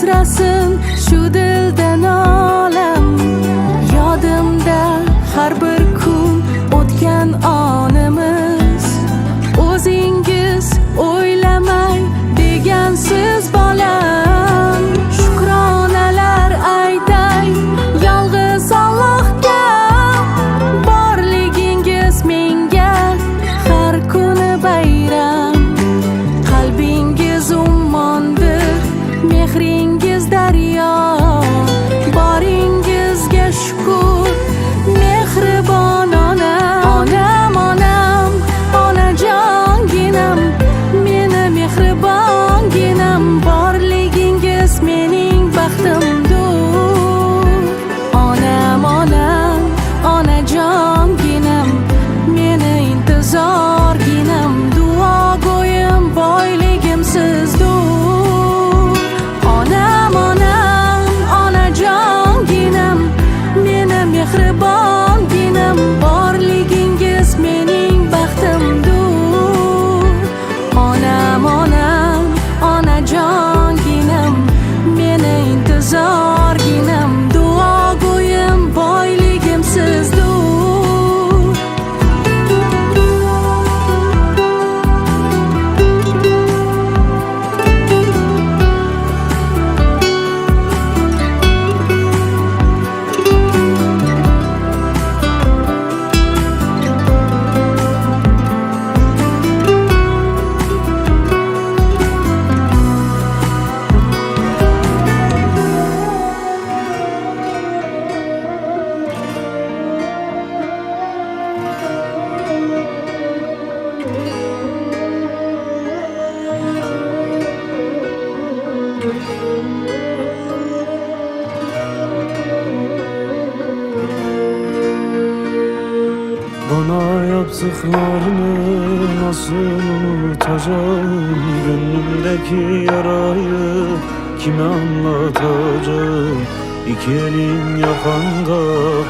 asrasin shu dildan olam. Yodimda har bir kun o'tgan onimiz. O'zingiz o'ylamay degansiz bolam. Shukronalar aytay yolg'iz Allohga. Borligingiz menga har kuni bayram. Qalbingiz ummondir, mehringiz daryo. Boringizga shukr, mehribon onam. Onam, onam, onajonginam, meni mehribonginam. Borligingiz mening baxtimdir. Onam, onam, onajonginam, meni intizorginam. Duogo'yim, boyligim sizdir. Onam, onam, onajonginam, meni mehribonginam. Borligingiz mening baxtimdir. Onam, onam, onajonginam, meni intizorginam. Duogo'yim, boyligim sizdir. Bana yaptıklarını nasıl unutacağım? Gönlümdeki yarayı kime anlatacağım? İki elin yakanda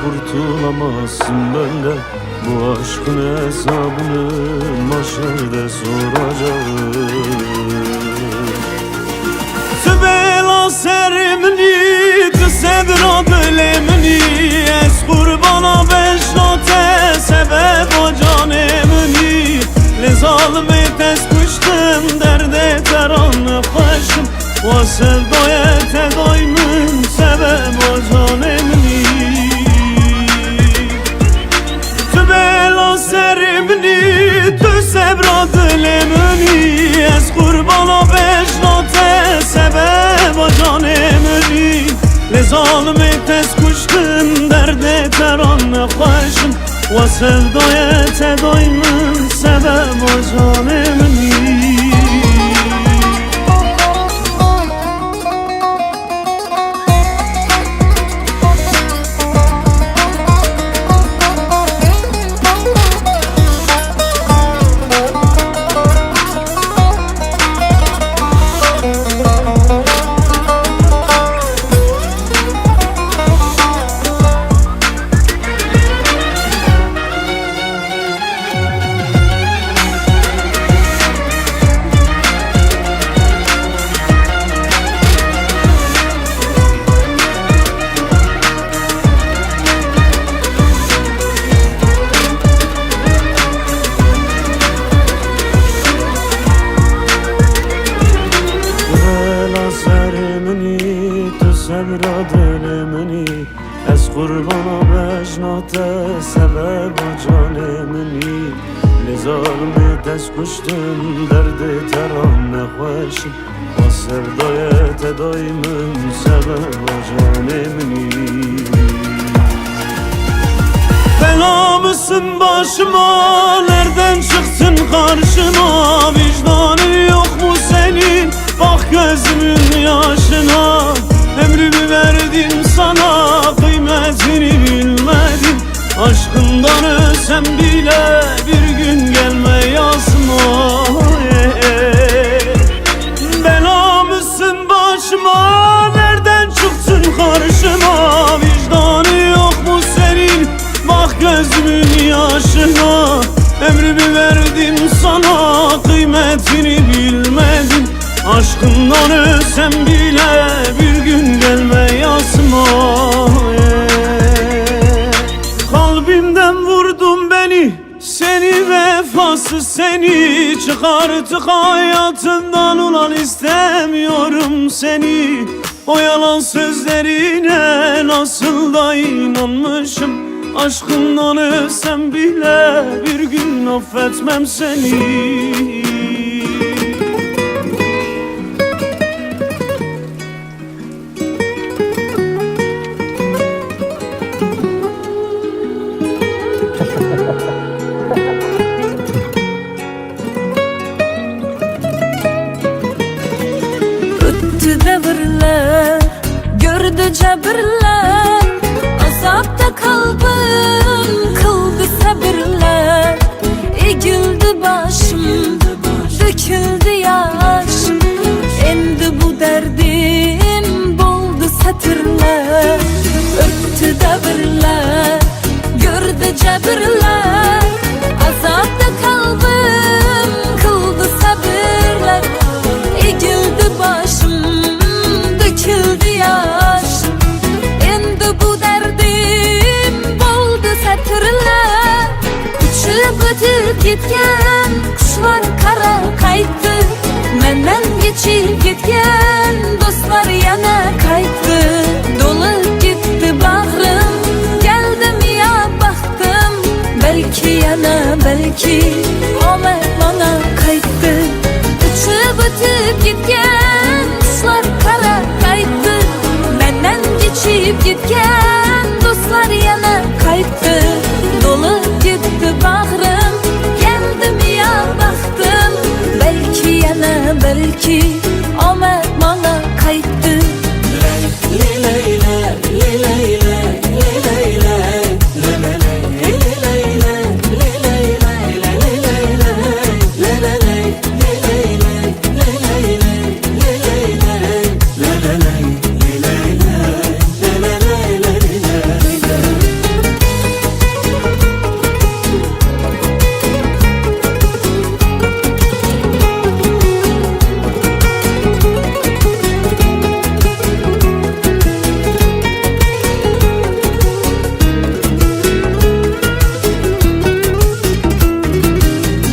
kurtulamazsın benden. Bu aşkın hesabını mahşerde soracağım. Sübela serimni tüsedra dilemni ez kurbana beşnate sebep o canemni le zalime tez kuştum derde teranı başım o sevdaya tedoymun sebep o canemni Sübela serimni tüsedra dilemni ez kurbana beşnate sebep o canemni le zalime tez kuştum derde teranı başım و sevdaya tedoymun sebep o canemni Sevra dilimini ez kurbana beşnate sebep o canemini Lizalimi tez kuştum derdi terane hoşum O sevdaya tedoymun sebep o canemini Bela mısın başıma nereden çıktın karşıma Vicdanı yok mu senin bak gözümün yaşına Ömrümü verdim sana kıymetini bilmedim Aşkından ölsem bile bir gün gelme yazma Bela mısın başıma nereden çıktın karşıma Vicdanı yok mu senin bak gözümün yaşına Ömrümü verdim sana kıymetini bilmedim Aşkından ölsem bile bir gün gelme yazma. Kalbimden vurdun beni, seni vefasız seni. Çık artık hayatımdan ulan, istemiyorum seni. O yalan sözlerine nasıl da inanmışım. Aşkından ölsem bile bir gün affetmem seni. Öttü devirler, gördü cebirler, azapta kalbim kıldı sabırlar. Egildi başım, döküldü yaşım, endi bu derdim buldu satırlar. Öttü devirler, gördü cebirler, azapta kalbim kıldı sabırlar. Egildi başım, döküldü yaşım, endi bu derdim buldu satırlar. Uçup ötüp gitken kuşlar kara kayıttı, menden geçip gitken dostlar yana kayıttı. Dolup gitti bağrım, geldim ya baktım, belki yana belki omel bana kayıttı. Uçup ötüp gitken kuşlar kara kayıttı, menden geçip gitken dostlar yana kayıttı. Dolup gitti bağrım, geldim ya baktım, belki yana belki omel bana kayıttı.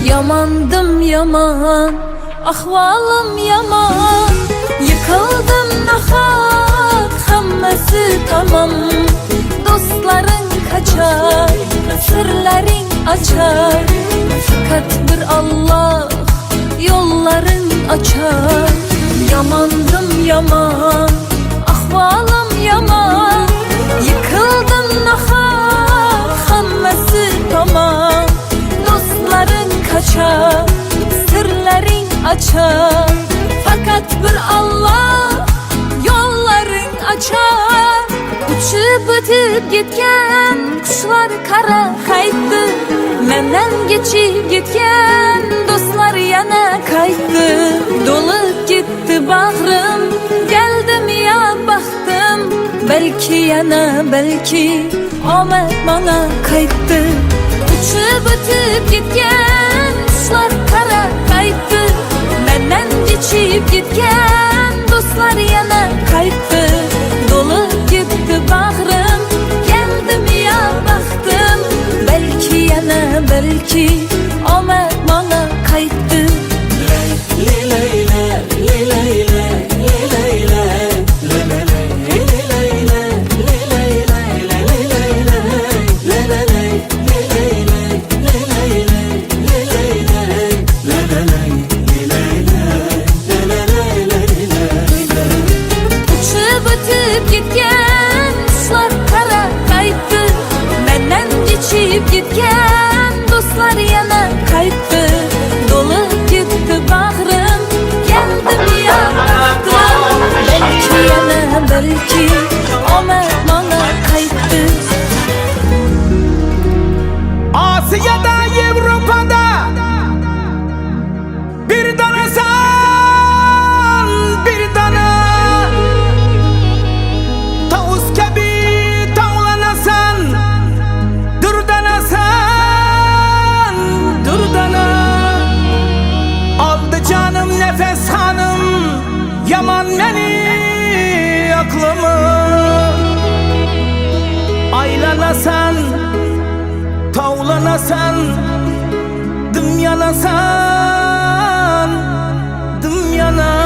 Yamandım yaman, ahvalım yaman, yıkıldım nahak, hammasi tamam. Dostların kaçar, sırların açar, fakat bir Allah yolların açar. Yamandım yaman, ahvalım yaman, yıkıldım nahak, hammasi tamam. Dostların kaçar, sırların açar, fakat bir Allah yolların açar. Uçup ötüp gitken kuşlar kara kayıttı, menden geçip gitken dostlar yana kayıttı. Dolup gitti bağrım, geldim ya baktım, belki yana belki omel bana kayıttı. Uçup ötüp gitken kuşlar kara kayıttı, menden geçip gitken dostlar yana kayıttı. Dolup gitti bağrım, geldim ya baktım, belki yana belki omel bana kayıttı. Uçup ötüp gitken kuşlar kara kayıttı, menden geçip gitken dostlar yana kayıttı. Dolup gitti bağrım, geldim ya baktım, belki yana belki omel bana kayıttı. Asya'da, Avrupa'da bir danasan, bir dana tavus gibi tavlanasan, dur danasan, dur dana. Aldı canım nefes hanım, yanasan, tavlanasan, dım yanasan, dım yanasan.